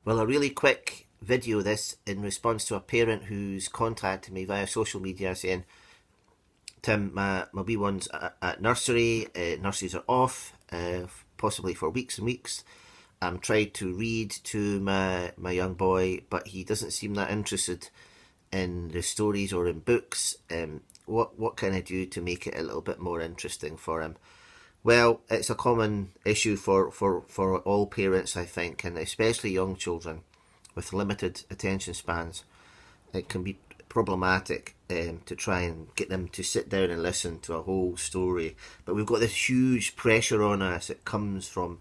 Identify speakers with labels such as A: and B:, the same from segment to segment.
A: Well, a really quick video this in response to a parent who's contacted me via social media saying, Tim, my wee one's at nursery. Nurseries are off, possibly for weeks and weeks. I'm tried to read to my young boy, but he doesn't seem that interested in the stories or in books. What can I do to make it a little bit more interesting for him? Well, it's a common issue for all parents, I think, and especially young children with limited attention spans. It can be problematic to try and get them to sit down and listen to a whole story. But we've got this huge pressure on us. It comes from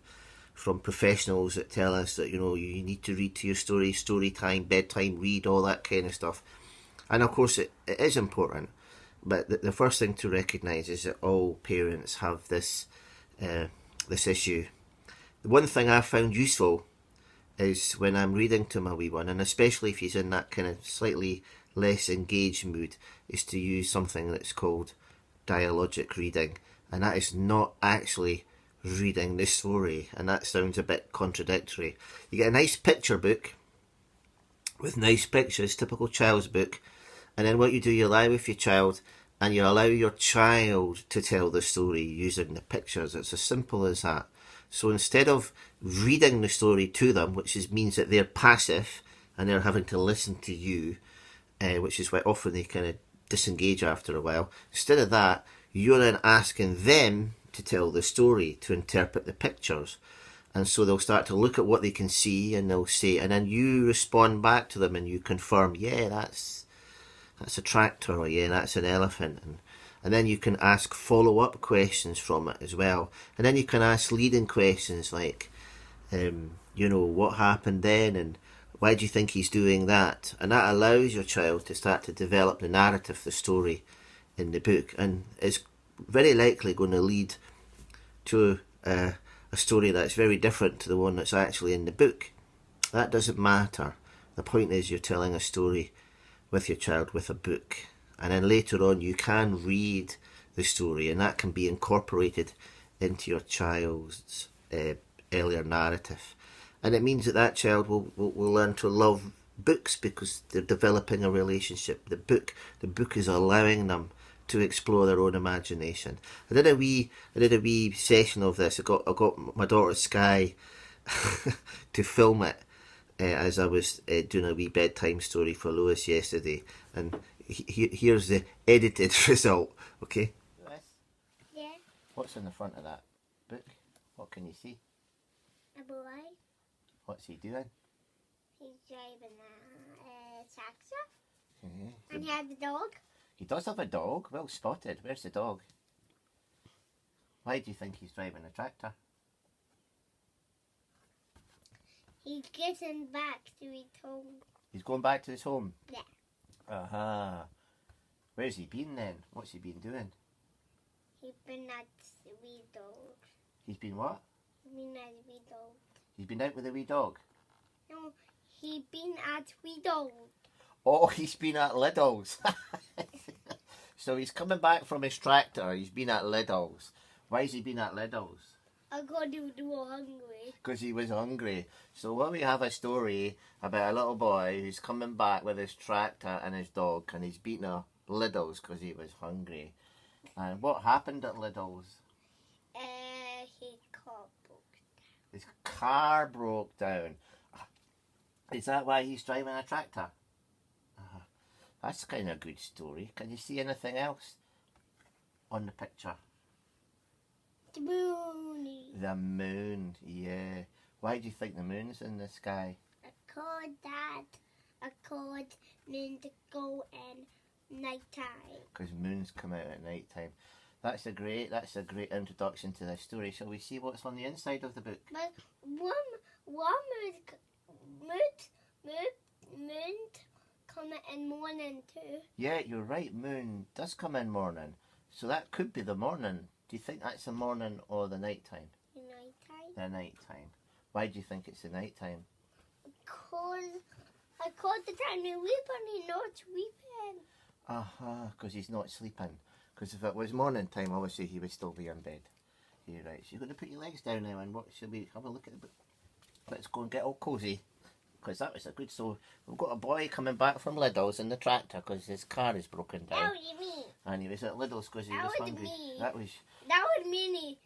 A: professionals that tell us that you need to read to your story time, bedtime, read, all that kind of stuff. And of course, it is important. But the first thing to recognise is that all parents have this issue. The one thing I've found useful is when I'm reading to my wee one, and especially if he's in that kind of slightly less engaged mood, is to use something that's called dialogic reading. And that is not actually reading the story, and that sounds a bit contradictory. You get a nice picture book with nice pictures, typical child's book, and then what you do, you lie with your child and you allow your child to tell the story using the pictures. It's as simple as that. So instead of reading the story to them, means that they're passive and they're having to listen to you, which is why often they kind of disengage after a while, instead of that, you're then asking them to tell the story, to interpret the pictures. And so they'll start to look at what they can see and they'll say, and then you respond back to them and you confirm, yeah, that's a tractor, or yeah, that's an elephant. And then you can ask follow-up questions from it as well. And then you can ask leading questions like, what happened then, and why do you think he's doing that? And that allows your child to start to develop the narrative, the story in the book. And it's very likely going to lead to a story that's very different to the one that's actually in the book. That doesn't matter. The point is you're telling a story with your child with a book, and then later on you can read the story, and that can be incorporated into your child's earlier narrative, and it means that child will learn to love books because they're developing a relationship. The book is allowing them to explore their own imagination. I did a wee session of this. I got my daughter Sky to film it as I was doing a wee bedtime story for Lewis yesterday, and here's the edited result. Okay. Lewis?
B: Yeah.
A: What's in the front of that book? What can you see?
B: A boy.
A: What's he doing?
B: He's driving a tractor.
A: Mm-hmm.
B: And he has a dog.
A: He does have a dog. Well spotted. Where's the dog? Why do you think he's driving a tractor?
B: He's getting back to his home.
A: He's going back to his home?
B: Yeah.
A: Uh-huh. Where's he been then? What's he been doing?
B: He's been at the wee dog.
A: He's been what?
B: He's been at the wee dog.
A: He's been out with a wee dog?
B: No, he's been at wee dog.
A: Oh, he's been at Lidl's. So he's coming back from his tractor. He's been at Lidl's. Why has he been at Lidl's?
B: I got him hungry.
A: Because he was hungry. So when we have a story about a little boy who's coming back with his tractor and his dog, and he's beaten a Lidl's because he was hungry. And what happened at Lidl's?
B: His car broke down.
A: His car broke down. Is that why he's driving a tractor? That's kind of a good story. Can you see anything else on the picture?
B: The moon.
A: The moon, yeah. Why do you think the moon's in the sky?
B: I called moon to go in night time.
A: Because moons come out at night time. That's a great introduction to this story. Shall we see what's on the inside of the book?
B: But one moon come in morning too.
A: Yeah, you're right. Moon does come in morning. So that could be the morning. Do you think that's the morning or the night time?
B: The night time.
A: The night time. Why do you think it's the night time?
B: I called the tiny weep and he's not sleeping.
A: Because he's not sleeping. Because if it was morning time, obviously he would still be in bed. You're right. So you're going to put your legs down now, and what shall we have a look at the book? Let's go and get all cosy. because that was a good. So we've got a boy coming back from Lidl's in the tractor because his car is broken down.
B: That was me.
A: And he was at Lidl's because he
B: That
A: was
B: was
A: hungry.
B: me.
A: That was.
B: That was me.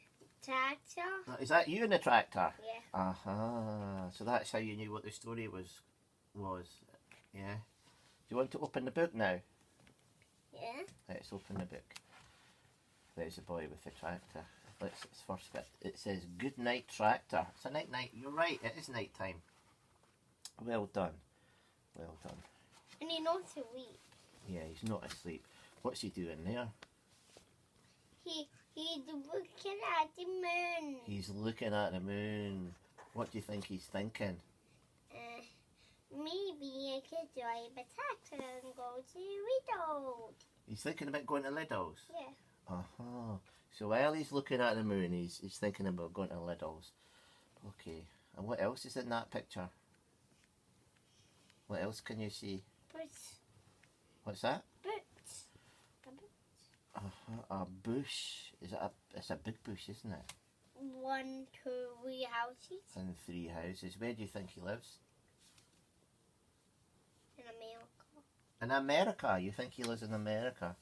B: Tractor.
A: Is that you in the tractor?
B: Yeah.
A: Uh-huh. So that's how you knew what the story was. Yeah. Do you want to open the book now?
B: Yeah.
A: Let's open the book. There's the boy with the tractor. Let's first bit. It says "Good night, tractor." It's a night. You're right. It is night time. Well done. Well done.
B: And he's not asleep.
A: Yeah, he's not asleep. What's he doing there?
B: He's looking at the moon.
A: He's looking at the moon. What do you think he's thinking?
B: Maybe I could drive a tractor and go to Riddle.
A: He's thinking about going to Lidl's.
B: Yeah.
A: Uh-huh. So while he's looking at the moon, he's thinking about going to Lidl's. Okay. And what else is in that picture? What else can you see?
B: Boots.
A: What's that?
B: Boots. A boot.
A: A bush. It's a big bush, isn't it?
B: 1, 2, 3 houses
A: And 3 houses. Where do you think he lives?
B: in America.
A: In America. You think he lives in America?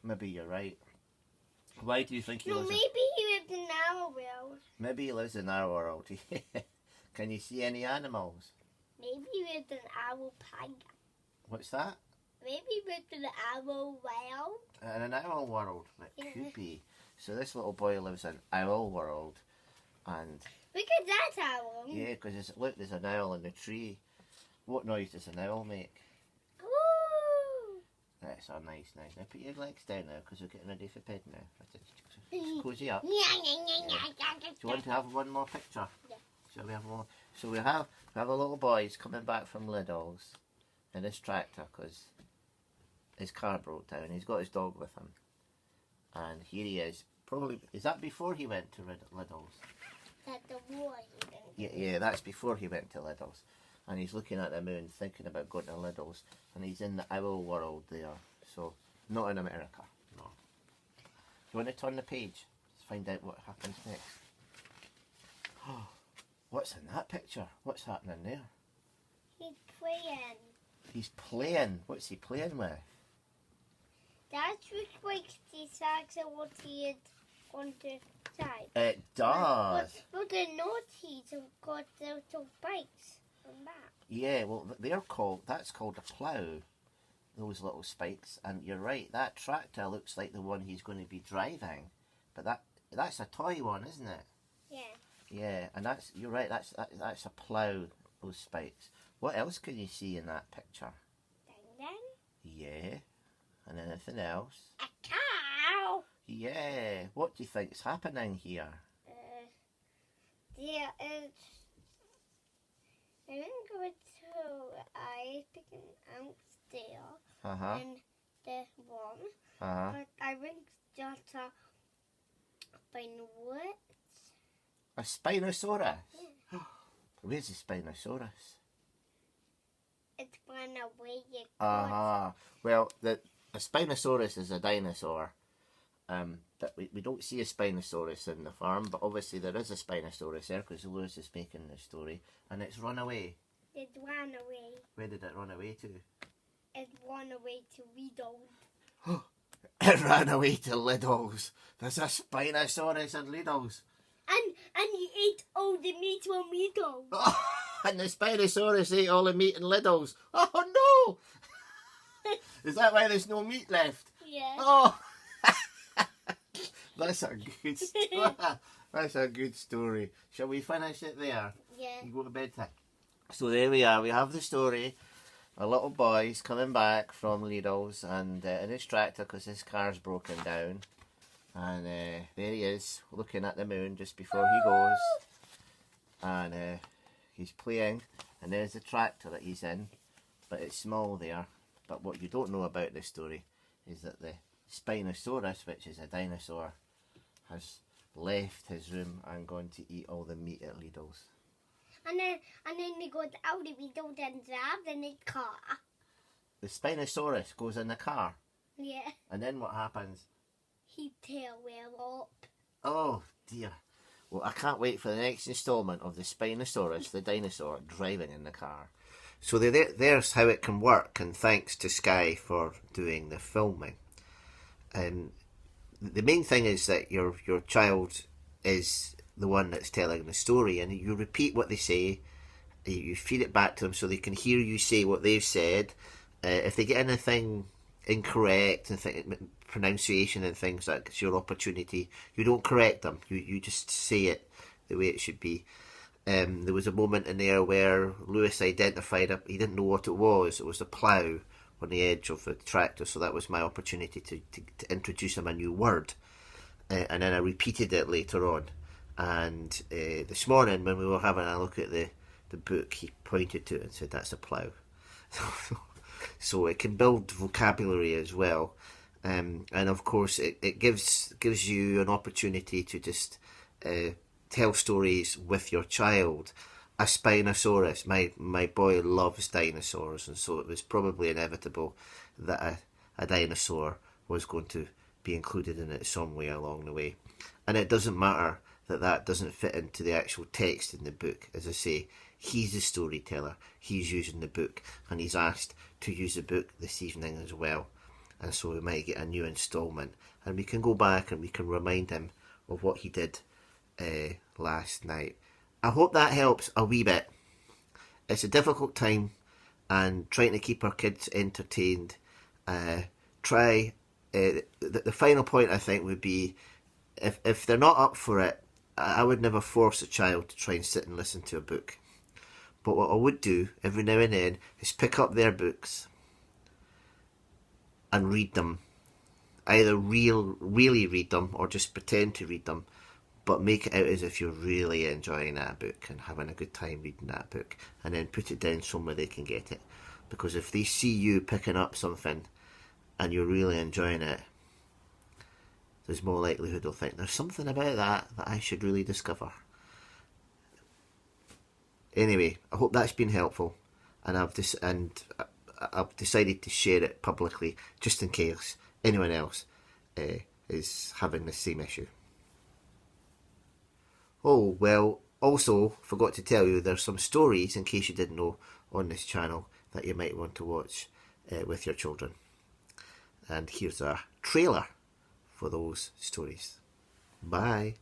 A: Maybe you're right. Why do you think he
B: No,
A: lives
B: maybe he lives in our world.
A: Maybe he lives in our world. Can you see any animals?
B: Maybe he lives in our pig.
A: What's that?
B: Maybe he lives in our world.
A: In an owl world. It
B: Yeah.
A: could be. So this little boy lives in owl world. And
B: Look at that owl.
A: yeah, because look, there's an owl in the tree. What noise does an owl make?
B: Ooh.
A: That's a nice. Now put your legs down now because we're getting ready for bed now. Just cozy up. Do you want to have one more picture?
B: Yeah.
A: Shall we have one? So we have a little boy. He's coming back from Lidl's in his tractor because his car broke down. He's got his dog with him, and here he is. Probably is that before he went to Lidl's?
B: That's the boy.
A: Yeah, that's before he went to Lidl's, and he's looking at the moon, thinking about going to Lidl's, and he's in the owl world there. So not in America. No. Do you want to turn the page? Let's find out what happens next. Oh. What's in that picture? What's happening there?
B: He's playing.
A: He's playing. What's he playing with?
B: That looks like the socks are what he is on the side.
A: It does.
B: But the naughties have got the little bikes on that.
A: Yeah, well, that's called a plough, those little spikes. And you're right, that tractor looks like the one he's going to be driving. But that's a toy one, isn't it?
B: Yeah.
A: Yeah, and you're right, that's a plough, those spikes. What else can you see in that picture?
B: Then
A: Yeah, and anything else?
B: a cow.
A: Yeah, what do you think's happening here?
B: There is. I think I think out there
A: Uh-huh,
B: and there's one,
A: uh-huh.
B: but I think just by what?
A: A Spinosaurus?
B: Yeah.
A: Where's the Spinosaurus?
B: It's one away.
A: Uh-huh. Well, a Spinosaurus is a dinosaur. But we don't see a Spinosaurus in the farm, but obviously there is a Spinosaurus there because Lewis is making the story, and it's run away.
B: It ran away.
A: Where did it run away to?
B: It ran away to Riddle.
A: It ran away to Lidl's. There's a Spinosaurus in Lidl's.
B: And he ate all the meat from Riddle.
A: And the Spinosaurus ate all the meat in Lidl's. Oh no! Is that why there's no meat left?
B: Yeah.
A: Oh! That's a good story. That's a good story. Shall we finish it there?
B: Yeah.
A: And go to bed time. So there we are. We have the story. A little boy's coming back from Lidl's and in his tractor because his car's broken down. And there he is, looking at the moon just before he goes. And he's playing. And there's the tractor that he's in. But it's small there. But what you don't know about this story is that the Spinosaurus, which is a dinosaur, has left his room and gone to eat all the meat at Lidl's.
B: And then they got out of Riddle and grabbed in his car.
A: The Spinosaurus goes in the car.
B: Yeah.
A: And then what happens?
B: He tail well up.
A: Oh dear. Well, I can't wait for the next instalment of the Spinosaurus, the dinosaur, driving in the car. So there's how it can work, and thanks to Sky for doing the filming. And the main thing is that your child is the one that's telling the story, and you repeat what they say, you feed it back to them so they can hear you say what they've said. If they get anything incorrect and pronunciation and things, it's your opportunity. You don't correct them. You just say it the way it should be. There was a moment in there where Lewis identified he didn't know what it was. It was a plough on the edge of the tractor, so that was my opportunity to introduce him a new word. And then I repeated it later on. And this morning, when we were having a look at the book, he pointed to it and said, "That's a plough." So it can build vocabulary as well. And of course, it gives you an opportunity to just tell stories with your child. A Spinosaurus, my boy loves dinosaurs, and so it was probably inevitable that a dinosaur was going to be included in it some way along the way. And it doesn't matter that doesn't fit into the actual text in the book. As I say, he's the storyteller, he's using the book, and he's asked to use the book this evening as well. And so we might get a new instalment, and we can go back and we can remind him of what he did last night. I hope that helps a wee bit. It's a difficult time, and trying to keep our kids entertained. The final point, I think, would be if they're not up for it, I would never force a child to try and sit and listen to a book. But what I would do every now and then is pick up their books and read them. Either really read them or just pretend to read them, but make it out as if you're really enjoying that book and having a good time reading that book, and then put it down somewhere they can get it. Because if they see you picking up something and you're really enjoying it, there's more likelihood they'll think there's something about that I should really discover. Anyway, I hope that's been helpful, and I've decided to share it publicly just in case anyone else is having the same issue. Oh, well, also forgot to tell you there's some stories, in case you didn't know, on this channel that you might want to watch with your children. And here's a trailer for those stories. Bye.